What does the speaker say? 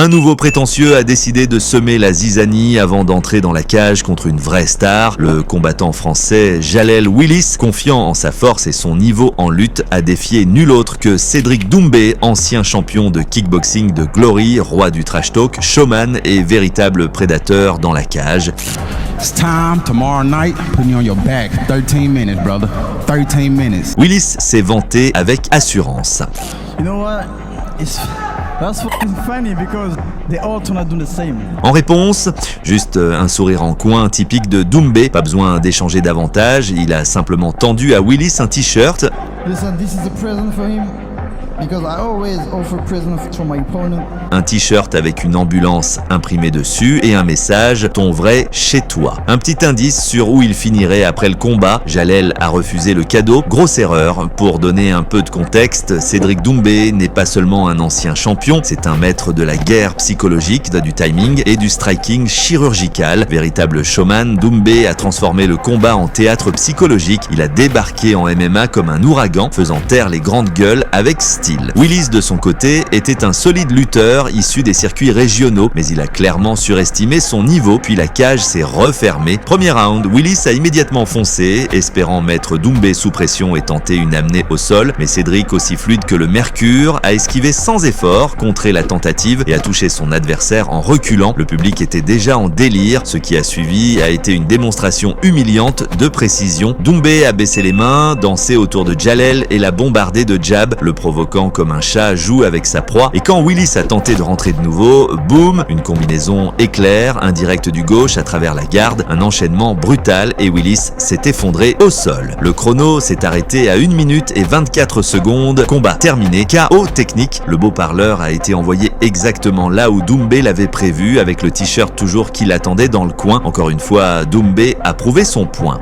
Un nouveau prétentieux a décidé de semer la zizanie avant d'entrer dans la cage contre une vraie star. Le combattant français Jalel Willis, confiant en sa force et son niveau en lutte, a défié nul autre que Cédric Doumbé, ancien champion de kickboxing de Glory, roi du trash talk, showman et véritable prédateur dans la cage. It's time tomorrow night. Put me on your back. 13 minutes, brother. 13 minutes. Willis s'est vanté avec assurance. You know what? That's fucking funny because they all trying to do the same. En réponse, juste un sourire en coin typique de Doumbé. Pas besoin d'échanger davantage, il a simplement tendu à Willis un t-shirt. Listen, this is a present for him because I always offer presents to my opponent. Un t-shirt avec une ambulance imprimée dessus et un message « Ton vrai chez toi ». Un petit indice sur où il finirait après le combat. Jalel a refusé le cadeau. Grosse erreur. Pour donner un peu de contexte, Cédric Doumbé n'est pas seulement un ancien champion, c'est un maître de la guerre psychologique, du timing et du striking chirurgical. Véritable showman, Doumbé a transformé le combat en théâtre psychologique. Il a débarqué en MMA comme un ouragan, faisant taire les grandes gueules avec style. Willis, de son côté, était un solide lutteur issu des circuits régionaux, mais il a clairement surestimé son niveau, puis la cage s'est refermée. Premier round, Willis a immédiatement foncé, espérant mettre Doumbé sous pression et tenter une amenée au sol, mais Cédric, aussi fluide que le mercure, a esquivé sans effort, contré la tentative et a touché son adversaire en reculant. Le public était déjà en délire. Ce qui a suivi a été une démonstration humiliante de précision. Doumbé a baissé les mains, dansé autour de Jalel et l'a bombardé de jabs, le provoquant comme un chat joue avec sa proie. Et quand Willis a tenté de rentrer de nouveau, boum, une combinaison éclair, un direct du gauche à travers la garde, un enchaînement brutal et Willis s'est effondré au sol. Le chrono s'est arrêté à 1 minute et 24 secondes. Combat terminé, KO technique. Le beau parleur a été envoyé exactement là où Doumbé l'avait prévu, avec le t-shirt toujours qui l'attendait dans le coin. Encore une fois, Doumbé a prouvé son point.